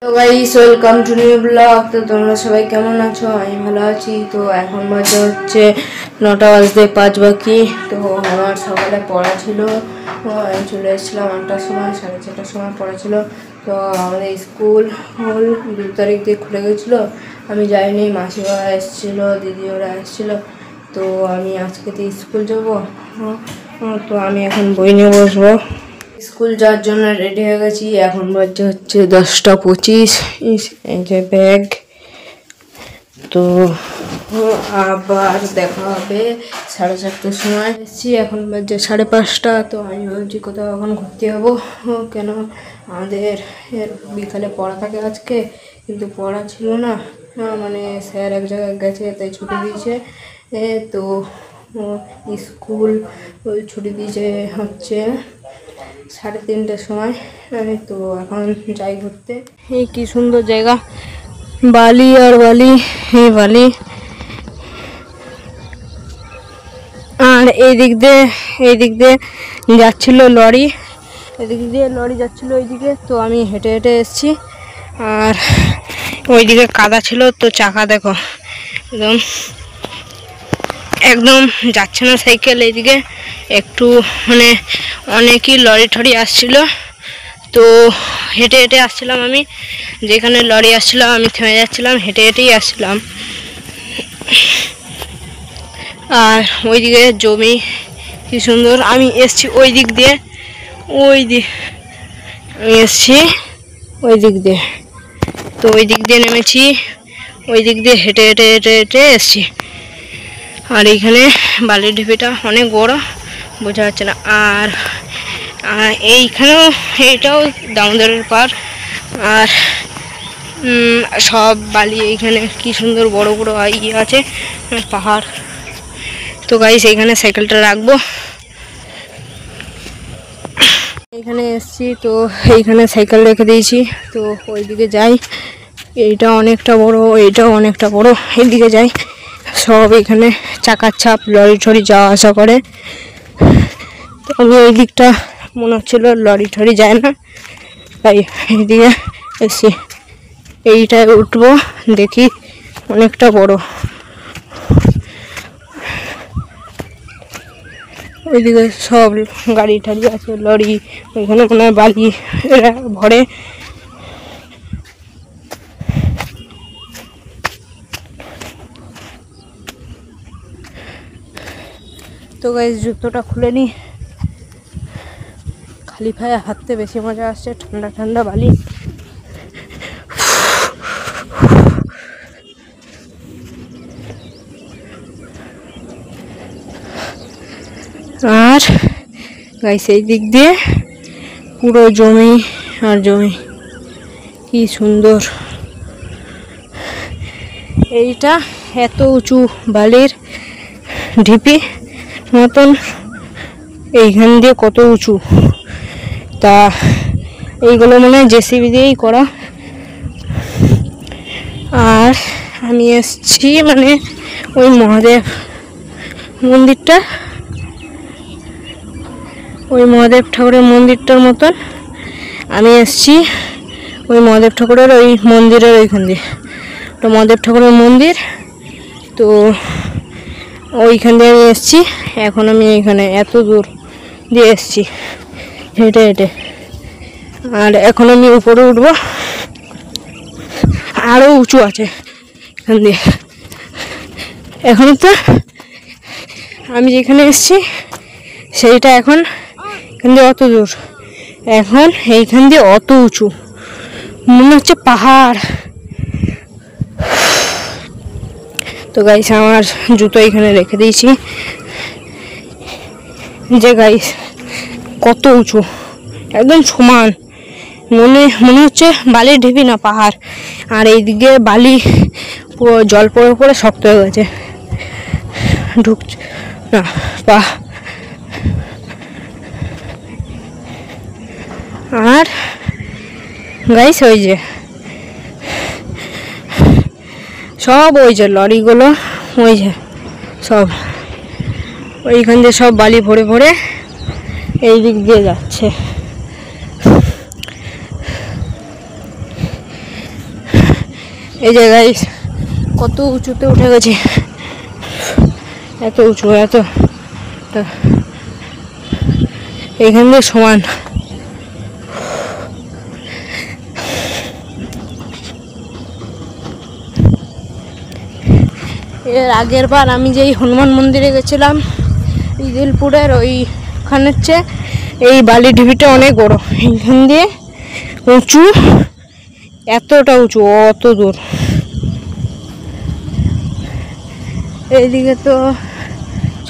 তো guys welcome to new blog. তো তোমরা সবাই কেমন আছো? আমি ভালো আছি। তো এখন বাজে হচ্ছে 9টা বাজতে 5 বাকি। তো আমার সকালে পড়া ছিল, আমি চলে এসেছিলাম 8টার সময়, 6:30টার সময় পড়া ছিল। তো আমাদের স্কুল 2 তারিখ দিয়ে খুলে গেছিলো, আমি যাইনি, মাসিমা এসেছিলো, দিদি ওরা এসেছিলো। তো আমি আজকে তো স্কুল যাবো। তো আমি এখন বই নিয়ে বসবো। স্কুল যাওয়ার জন্য রেডি হয়ে গেছি। এখন বাজে হচ্ছে 10টা 25। এই যে ব্যাগ। তো আবার দেখা হবে 4:30টার সময়। এসেছি, এখন বাজে 5:30। তো আমি ভাবছি কোথাও এখন ঘুরতে যাবো, কেন আমাদের বিকালে পড়া থাকে আজকে, কিন্তু পড়া ছিল না, মানে স্যার এক জায়গায় গেছে তাই ছুটি দিয়েছে। তো স্কুল ছুটি দিয়েছে হচ্ছে 3:30টার সময়। তো এখন যাই ঘুরতে। এই কি সুন্দর জায়গা, বালি আর বালি, এই বালি। আর এই দিক দিয়ে যাচ্ছিল লরি, এদিক দিয়ে লরি যাচ্ছিল ওইদিকে। তো আমি হেঁটে হেঁটে এসেছি, আর ওইদিকে কাদা ছিল, তো চাকা দেখো একদম একদম যাচ্ছে না সাইকেল। এইদিকে একটু মানে অনেকই লরি ঠরি আসছিল, তো হেঁটে হেঁটে আসছিলাম। আমি যেখানে লরি আসছিল আমি থেমে যাচ্ছিলাম, হেঁটে হেঁটেই আসছিলাম। আর ওইদিকে জমি কি সুন্দর। আমি এসছি ওই দিক দিয়ে, আমি এসছি ওই দিক দিয়ে। তো ওই দিক দিয়ে নেমেছি, ওই দিক দিয়ে হেঁটে হেঁটে হেঁটে হেঁটে এসছি। আর এইখানে বালির ঢিপিটা অনেক বড়, বোঝা যাচ্ছে না। আর এইখানেও, এইটাও দামোদরের পার। আর সব বালি, এইখানে কি সুন্দর বড় বড় ইয়ে আছে, পাহাড়। তো গাইস এইখানে সাইকেলটা রাখবো। এইখানে এসছি, তো এইখানে সাইকেল রেখে দিয়েছি। তো ওইদিকে যাই, এইটা অনেকটা বড়, এইটাও অনেকটা বড়, এইদিকে যাই। সব এখানে চাকার ছাপ, লরি ঠরি যাওয়া আসা করে। তো আমি এই দিকটা মনে হচ্ছিল লরি ঠরি যায় না, তাই এইদিকে এসছি। এইটায় উঠবো, দেখি অনেকটা বড়। ওইদিকে সব গাড়ি ঠাড়ি আছে, লরি, ওইখানে মনে হয় বালি এরা ভরে। তো গাইস জুতোটা খুলে নি, খালি পায়ে হাঁটতে বেশি মজা আসছে, ঠান্ডা ঠান্ডা বালি। আর গাইস এই দিক দিয়ে পুরো জমি আর জমি, কি সুন্দর। এইটা এত উঁচু বালির ঢিপি মতন, এইখান দিয়ে কত উঁচু। তা এইগুলো মানে জেসিবি দিয়েই করা। আর আমি এসছি মানে ওই মহাদেব মন্দিরটা, ওই মহাদেব ঠাকুরের মন্দিরটার মতন আমি এসছি। ওই মহাদেব ঠাকুরের ওই মন্দিরের ওইখান দিয়ে, ওটা মহাদেব ঠাকুরের মন্দির। তো ওইখান দিয়ে আমি এসছি। এখন আমি এইখানে এত দূর দিয়ে এসছি হেঁটে হেঁটে। আর এখন আমি উপরে উঠবো, আরও উঁচু আছে এখান দিয়ে। এখন তো আমি যেখানে এসছি সেইটা এখন এখান দিয়ে অত দূর, এখন এইখান দিয়ে অত উঁচু, মনে হচ্ছে পাহাড়। তো গাইস আমার জুতো এখানে রেখে দিয়েছি। যে গাইস কত উঁচু, একদম সমান, মনে হচ্ছে বালির ঢিপি না পাহাড়। আর এইদিকে বালি জল পড়ে পড়ে শক্ত হয়ে গেছে, ঢুকছে না পা। আর গাইস ওই যে সব ওই যে লরিগুলো, ওই যে সব ওইখান দিয়ে সব বালি ভরে ভরে এই দিক দিয়ে যাচ্ছে। এই জায়গায় কত উঁচুতে উঠে গেছে, এত উঁচু, এত এখান দিয়ে সমান। এর আগের বার আমি যেই হনুমান মন্দিরে গেছিলাম ইদিলপুরের, ওইখানের চেয়ে এই বালি ঢিবিটা অনেক বড়। এইখান দিয়ে উঁচু, এতটা উঁচু, অত দূর। এইদিকে তো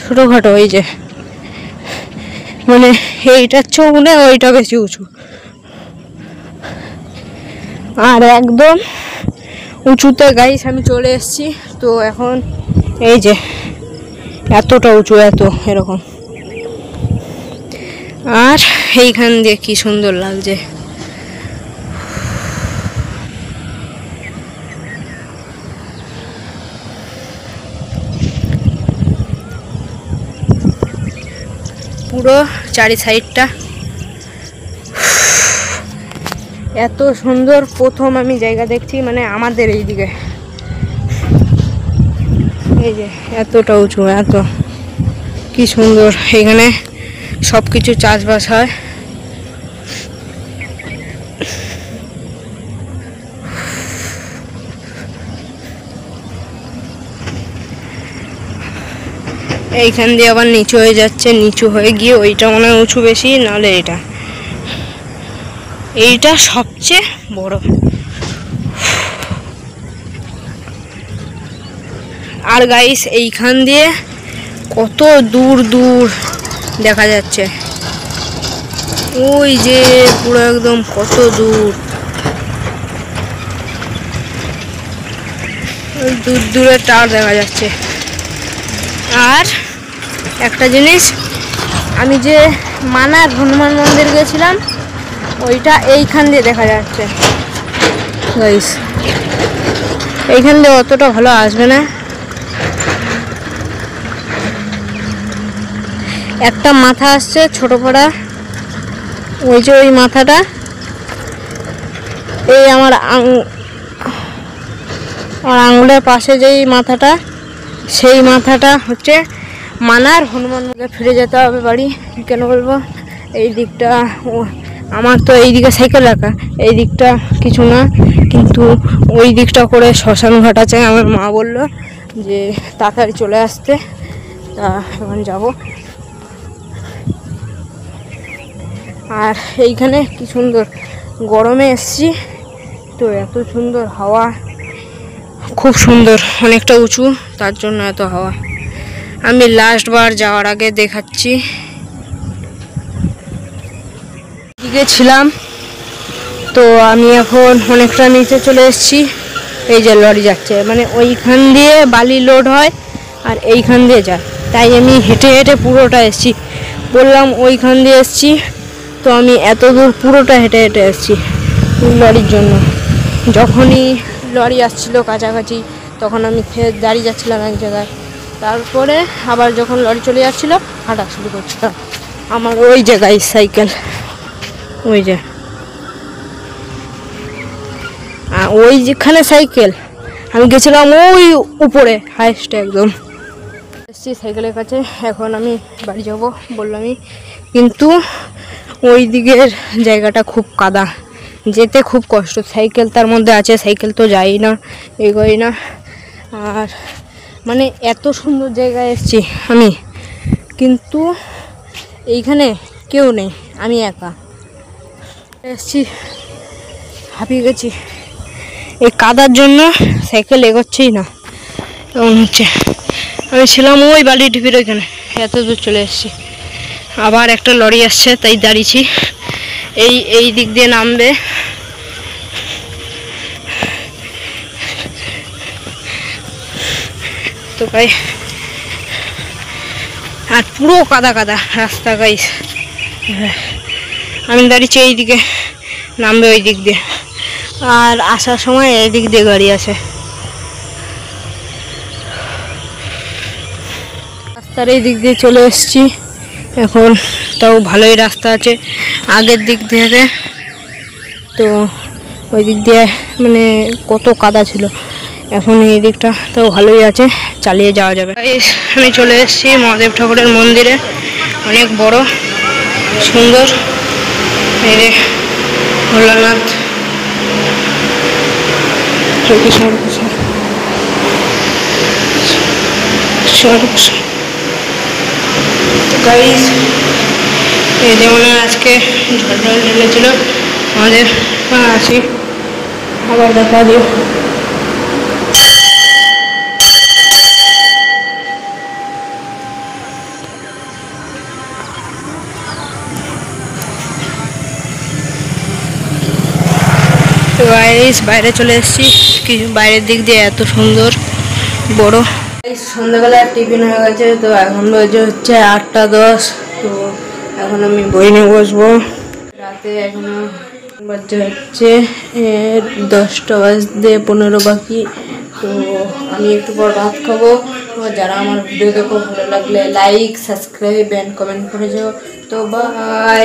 ছোটোখাটো, এই যে মানে এইটার চেয়েও মনে হয় ওইটা বেশি উঁচু। আর একদম উঁচুতে গাইস আমি চলে এসেছি। তো এখন এই যে এতটা উঁচু, এত এরকম। আর এইখান দিয়ে কি সুন্দর লাগছে। পুরো চারি সাইডটা এত সুন্দর। প্রথম আমি জায়গা দেখছি মানে আমাদের এইদিকে, এই যে এতটা উঁচু, এত কি সুন্দর। এখানে সব কিছু চাষবাস হয়। এইখান দিয়ে আবার নিচু হয়ে যাচ্ছে, নিচু হয়ে গিয়ে ওইটা মনে হয় উঁচু বেশি, নাহলে এইটা সবচেয়ে বড়। আর গাইস এইখান দিয়ে কত দূর দূর দেখা যাচ্ছে, ওই যে পুরো একদম কত দূর, ওই দূর দূরে টাওয়ার দেখা যাচ্ছে। আর একটা জিনিস, আমি যে মানার হনুমান মন্দির গেছিলাম ওইটা এইখান দিয়ে দেখা যাচ্ছে গাইস। এইখান দিয়ে অতটা ভালো আসবে না, একটা মাথা আসছে ছোট পড়া, ওই যে ওই মাথাটা, এই আমার আঙুলের পাশে যেই মাথাটা, সেই মাথাটা হচ্ছে মানার হনুমান মন্দিরে। ফিরে যেতে হবে বাড়ি। কেন বলবো, এই দিকটা আমার তো এই দিকে সাইকেল রাখা, এই দিকটা কিছু না, কিন্তু ওই দিকটা করে শ্মশান ঘাট আছে। আমার মা বললো যে তাড়াতাড়ি চলে আসতে, তা এখন যাব। আর এইখানে কি সুন্দর, গরমে এসছি তো এত সুন্দর হাওয়া, খুব সুন্দর, অনেকটা উঁচু তার জন্য এত হাওয়া। আমি লাস্ট বার যাওয়ার আগে দেখাচ্ছি, দিকে ছিলাম তো আমি এখন অনেকটা নিচে চলে এসেছি। এই যে লরি যাচ্ছে, মানে ওইখান দিয়ে বালি লোড হয় আর এইখান দিয়ে যায়, তাই আমি হেঁটে হেঁটে পুরোটা এসেছি। বললাম ওইখান দিয়ে এসেছি, তো আমি এত দূর পুরোটা হেঁটে হেঁটে এসেছি লরির জন্য। যখনই লরি আসছিল কাছাকাছি তখন আমি দাঁড়িয়ে যাচ্ছিলাম এক জায়গায়, তারপরে আবার যখন লরি চলে যাচ্ছিল হাঁটা শুরু করছিলাম। আমার ওই জায়গায় সাইকেল, ওই যে ওই যেখানে সাইকেল, আমি গেছিলাম ওই উপরে হাইস্টে একদম। এসছি সাইকেলের কাছে, এখন আমি বাড়ি যাব বললামই, কিন্তু ওই দিকের জায়গাটা খুব কাদা, যেতে খুব কষ্ট। সাইকেল তার মধ্যে আছে, সাইকেল তো যাই না, এগোই না। আর মানে এত সুন্দর জায়গায় এসেছি আমি, কিন্তু এইখানে কেউ নেই, আমি একা এসেছি, হাঁপিয়ে গেছি। এই কাদার জন্য সাইকেল এগোচ্ছেই না এমন হচ্ছে। আমি ছিলাম ওই বালি ঢিপির ওইখানে, এত দূর চলে এসেছি। আবার একটা লরি আসছে তাই দাঁড়িয়েছি, এই দিক দিয়ে নামবে। তো ভাই, আর পুরো কাদা কাদা রাস্তা গাইস। আমি দাঁড়িয়েছি এইদিকে, নামবে ওই দিক দিয়ে, আর আসার সময় এই দিক দিয়ে গাড়ি আসে। রাস্তার এই দিক দিয়ে চলে এসেছি এখন, তাও ভালোই রাস্তা আছে আগের দিক থেকে। তো ওই দিক দিয়ে মানে কত কাদা ছিল, এখন এই দিকটা তো ভালোই আছে, চালিয়ে যাওয়া যাবে। আমি চলে এসেছি মহাদেব ঠাকুরের মন্দিরে, অনেক বড় সুন্দর। এই যে ভোলানাথ, এই যেমন আজকে ঝড় ঢেলেছিল আমাদের, আছি আবার দেখা দিও। বাইরে চলে এসেছি, কিছু বাইরের দিক দিয়ে এত সুন্দর বড়। সন্ধ্যাবেলা টিফিন হয়ে গেছে, তো এখন বাজে হচ্ছে 8:10। তো এখন আমি বই নিয়ে বসবো। রাতে এখনো বাজে হচ্ছে 10:15 বাকি। তো আমি একটু পর ভাত খাবো। যারা আমার ভিডিও দেখো ভালো লাগলে লাইক, সাবস্ক্রাইব অ্যান্ড কমেন্ট করে যাও। তো বাই।